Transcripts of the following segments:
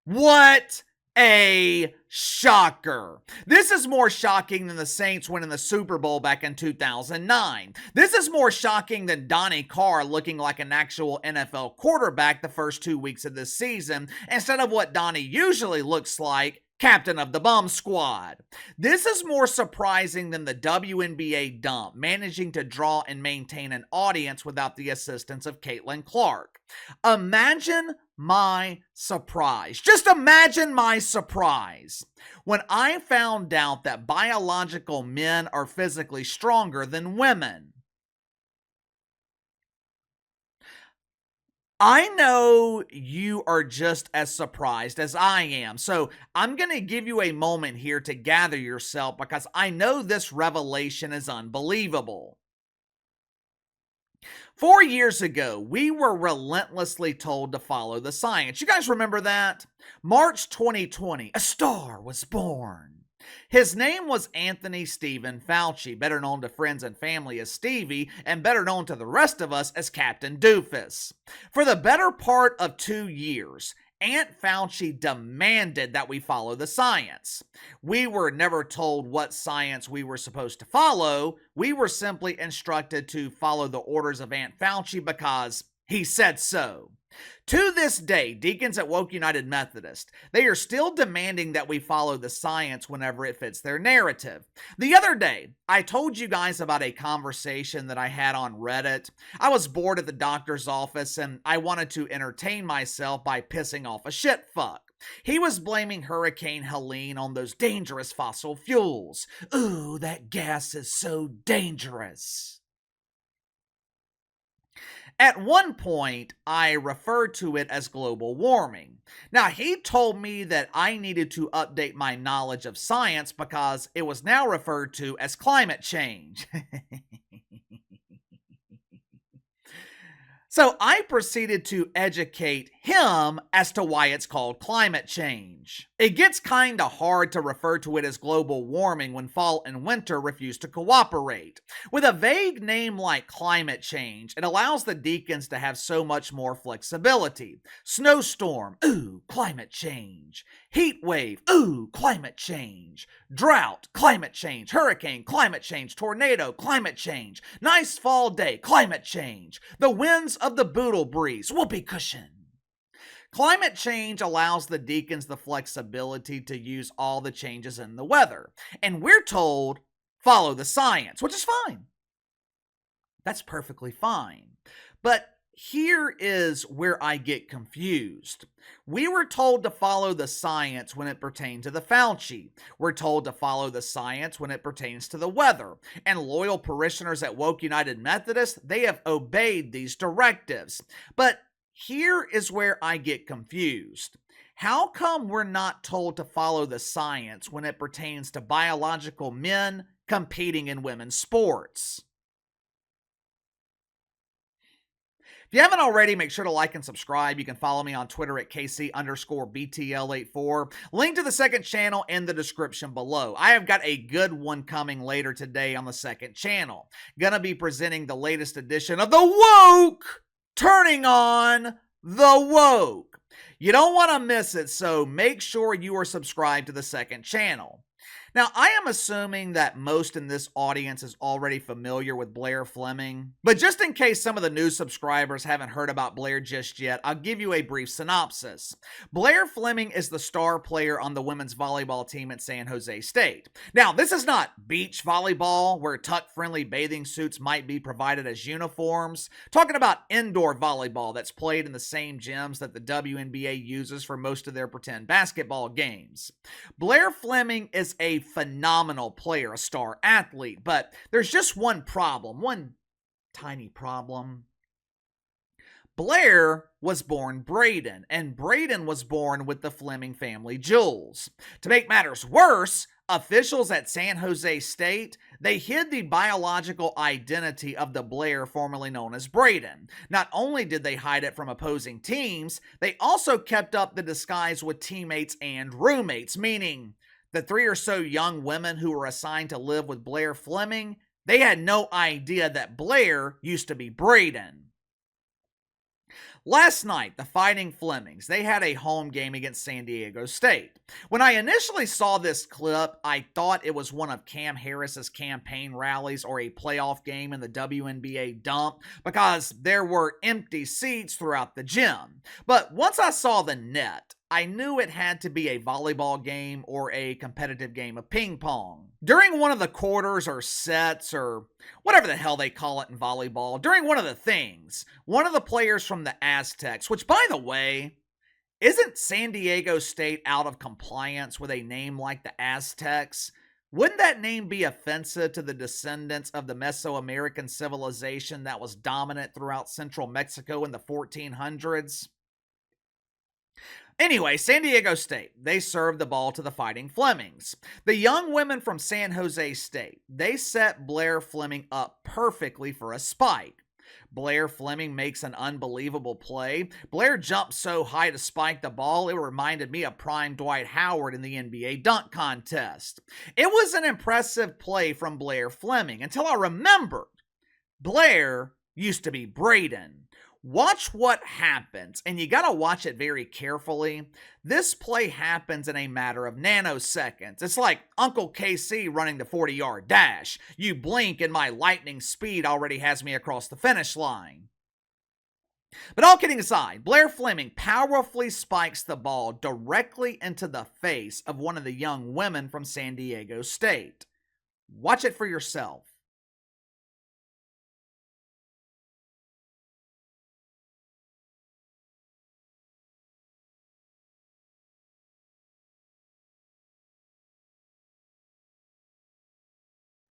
What a shocker. This is more shocking than the Saints winning the Super Bowl back in 2009. This is more shocking than Donnie Carr looking like an actual NFL quarterback the first 2 weeks of this season, instead of what Donnie usually looks like, captain of the bum squad. This is more surprising than the WNBA dump, managing to draw and maintain an audience without the assistance of Caitlin Clark. Imagine my surprise. Just imagine my surprise when I found out that biological men are physically stronger than women. I know you are just as surprised as I am, so I'm going to give you a moment here to gather yourself because I know this revelation is unbelievable. 4 years ago, we were relentlessly told to follow the science. You guys remember that? March 2020, a star was born. His name was Anthony Stephen Fauci, better known to friends and family as Stevie, and better known to the rest of us as Captain Doofus. For the better part of 2 years, Aunt Fauci demanded that we follow the science. We were never told what science we were supposed to follow. We were simply instructed to follow the orders of Aunt Fauci because he said so. To this day, deacons at Woke United Methodist, they are still demanding that we follow the science whenever it fits their narrative. The other day, I told you guys about a conversation that I had on Reddit. I was bored at the doctor's office and I wanted to entertain myself by pissing off a shit fuck. He was blaming Hurricane Helene on those dangerous fossil fuels. Ooh, that gas is so dangerous. At one point, I referred to it as global warming. Now, he told me that I needed to update my knowledge of science because it was now referred to as climate change. So I proceeded to educate him as to why it's called climate change. It gets kinda hard to refer to it as global warming when fall and winter refuse to cooperate. With a vague name like climate change, it allows the deacons to have so much more flexibility. Snowstorm, ooh, climate change. Heat wave, ooh, climate change. Drought, climate change. Hurricane, climate change. Tornado, climate change. Nice fall day, climate change. The winds of the boodle breeze, whoopee cushion. Climate change allows the deacons the flexibility to use all the changes in the weather. And we're told, follow the science, which is fine. That's perfectly fine. But here is where I get confused. We were told to follow the science when it pertained to the Fauci. We're told to follow the science when it pertains to the weather. And loyal parishioners at Woke United Methodist, they have obeyed these directives. But here is where I get confused. How come we're not told to follow the science when it pertains to biological men competing in women's sports? If you haven't already, make sure to like and subscribe. You can follow me on Twitter at KC_BTL84. Link to the second channel in the description below. I have got a good one coming later today on the second channel. Gonna be presenting the latest edition of the Woke, turning on the Woke. You don't want to miss it, so make sure you are subscribed to the second channel. Now, I am assuming that most in this audience is already familiar with Blaire Fleming, but just in case some of the new subscribers haven't heard about Blaire just yet, I'll give you a brief synopsis. Blaire Fleming is the star player on the women's volleyball team at San Jose State. Now, this is not beach volleyball, where tuck-friendly bathing suits might be provided as uniforms. Talking about indoor volleyball that's played in the same gyms that the WNBA uses for most of their pretend basketball games. Blaire Fleming is a phenomenal player, a star athlete, but there's just one problem, one tiny problem. Blaire was born Braden, and Braden was born with the Fleming family jewels. To make matters worse, officials at San Jose State, they hid the biological identity of the Blaire formerly known as Braden. Not only did they hide it from opposing teams, they also kept up the disguise with teammates and roommates, meaning the 3 or so young women who were assigned to live with Blaire Fleming, they had no idea that Blaire used to be Braden. Last night, the Fighting Flemings, they had a home game against San Diego State. When I initially saw this clip, I thought it was one of Cam Harris's campaign rallies or a playoff game in the WNBA dump because there were empty seats throughout the gym. But once I saw the net, I knew it had to be a volleyball game or a competitive game of ping pong. During one of the quarters or sets or whatever the hell they call it in volleyball, during one of the things, one of the players from the Aztecs, which by the way, isn't San Diego State out of compliance with a name like the Aztecs? Wouldn't that name be offensive to the descendants of the Mesoamerican civilization that was dominant throughout central Mexico in the 1400s? Anyway, San Diego State, they served the ball to the Fighting Flemings. The young women from San Jose State, they set Blaire Fleming up perfectly for a spike. Blaire Fleming makes an unbelievable play. Blaire jumped so high to spike the ball, it reminded me of prime Dwight Howard in the NBA dunk contest. It was an impressive play from Blaire Fleming until I remembered Blaire used to be Braden. Watch what happens, and you gotta watch it very carefully. This play happens in a matter of nanoseconds. It's like Uncle KC running the 40-yard dash. You blink and my lightning speed already has me across the finish line. But all kidding aside, Blaire Fleming powerfully spikes the ball directly into the face of one of the young women from San Diego State. Watch it for yourself.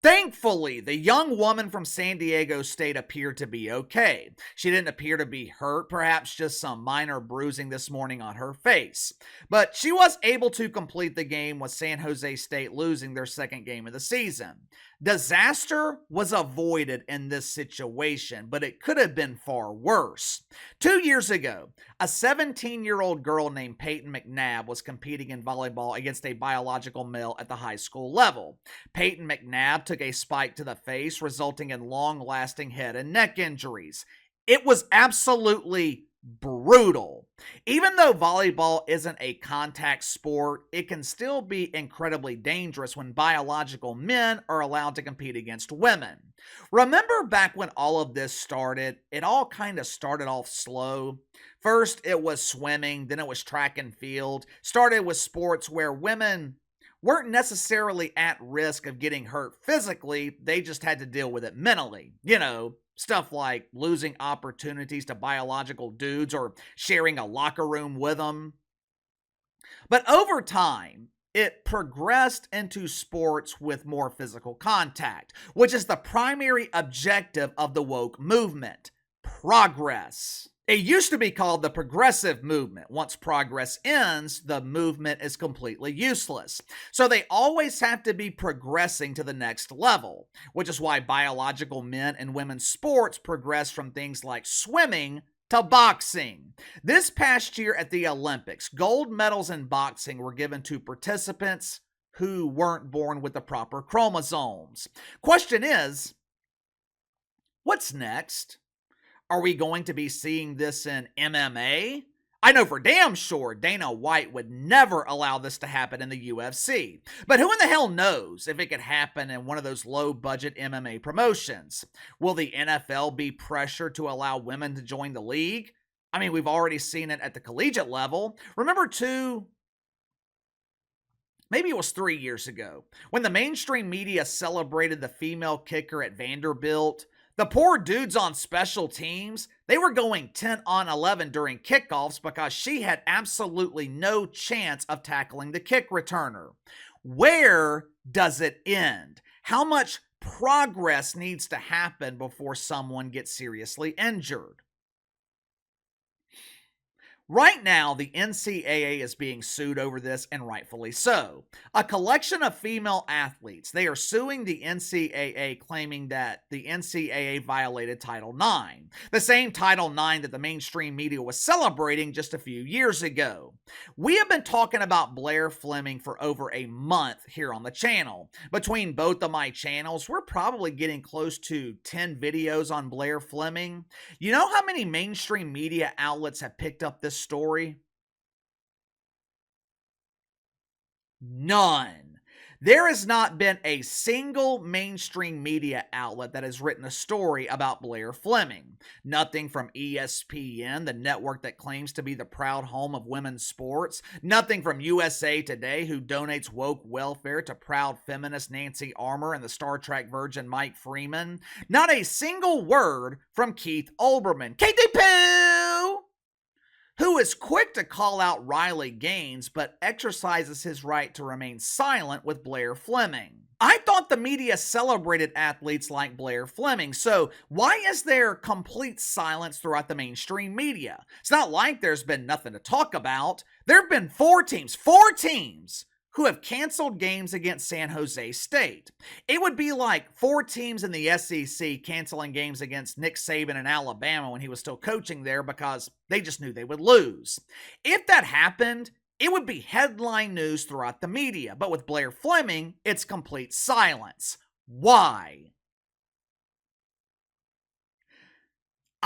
Thankfully, the young woman from San Diego State appeared to be okay. She didn't appear to be hurt, perhaps just some minor bruising this morning on her face. But she was able to complete the game with San Jose State losing their second game of the season. Disaster was avoided in this situation, but it could have been far worse. 2 years ago, a 17-year-old girl named Peyton McNabb was competing in volleyball against a biological male at the high school level. Peyton McNabb took a spike to the face, resulting in long-lasting head and neck injuries. It was absolutely brutal. Even though volleyball isn't a contact sport, it can still be incredibly dangerous when biological men are allowed to compete against women. Remember back when all of this started? It all kind of started off slow. First, it was swimming, then it was track and field. Started with sports where women weren't necessarily at risk of getting hurt physically, they just had to deal with it mentally. Stuff like losing opportunities to biological dudes or sharing a locker room with them. But over time, it progressed into sports with more physical contact, which is the primary objective of the woke movement: progress. It used to be called the progressive movement. Once progress ends, the movement is completely useless. So they always have to be progressing to the next level, which is why biological men and women's sports progress from things like swimming to boxing. This past year at the Olympics, gold medals in boxing were given to participants who weren't born with the proper chromosomes. Question is, what's next? Are we going to be seeing this in MMA? I know for damn sure Dana White would never allow this to happen in the UFC. But who in the hell knows if it could happen in one of those low-budget MMA promotions? Will the NFL be pressured to allow women to join the league? I mean, we've already seen it at the collegiate level. Remember maybe it was 3 years ago, when the mainstream media celebrated the female kicker at Vanderbilt. The poor dudes on special teams, they were going 10 on 11 during kickoffs because she had absolutely no chance of tackling the kick returner. Where does it end? How much progress needs to happen before someone gets seriously injured? Right now, the NCAA is being sued over this, and rightfully so. A collection of female athletes, they are suing the NCAA, claiming that the NCAA violated Title IX, the same Title IX that the mainstream media was celebrating just a few years ago. We have been talking about Blaire Fleming for over a month here on the channel. Between both of my channels, we're probably getting close to 10 videos on Blaire Fleming. You know how many mainstream media outlets have picked up this story? None. There has not been a single mainstream media outlet that has written a story about Blaire Fleming. Nothing from ESPN, the network that claims to be the proud home of women's sports. Nothing from USA Today, who donates woke welfare to proud feminist Nancy Armour and the Star Trek virgin Mike Freeman. Not a single word from Keith Olbermann. KTP! Who is quick to call out Riley Gaines but exercises his right to remain silent with Blaire Fleming. I thought the media celebrated athletes like Blaire Fleming, so why is there complete silence throughout the mainstream media? It's not like there's been nothing to talk about. There have been four teams who have canceled games against San Jose State. It would be like four teams in the SEC canceling games against Nick Saban in Alabama when he was still coaching there because they just knew they would lose. If that happened, it would be headline news throughout the media, but with Blaire Fleming, it's complete silence. Why?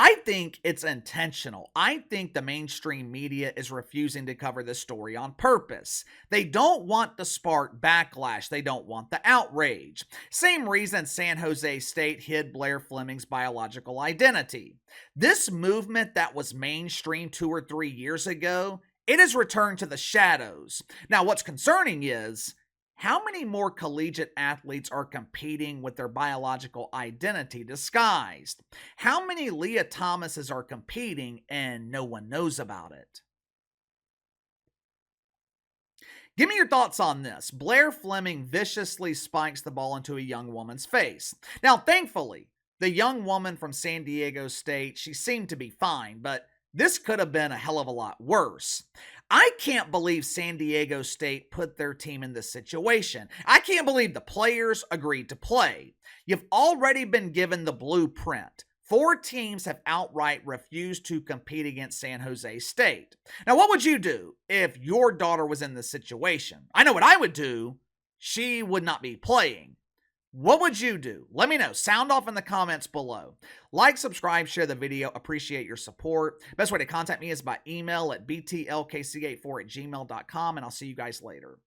I think it's intentional. I think the mainstream media is refusing to cover this story on purpose. They don't want to spark backlash. They don't want the outrage. Same reason San Jose State hid Blaire Fleming's biological identity. This movement that was mainstream 2 or 3 years ago, it has returned to the shadows. Now, what's concerning is, how many more collegiate athletes are competing with their biological identity disguised? How many Leah Thomases are competing and no one knows about it? Give me your thoughts on this. Blaire Fleming viciously spikes the ball into a young woman's face. Now, thankfully, the young woman from San Diego State, she seemed to be fine, but this could have been a hell of a lot worse. I can't believe San Diego State put their team in this situation. I can't believe the players agreed to play. You've already been given the blueprint. 4 teams have outright refused to compete against San Jose State. Now, what would you do if your daughter was in this situation? I know what I would do. She would not be playing. What would you do? Let me know. Sound off in the comments below. Like, subscribe, share the video. Appreciate your support. Best way to contact me is by email at btlkc84@gmail.com, and I'll see you guys later.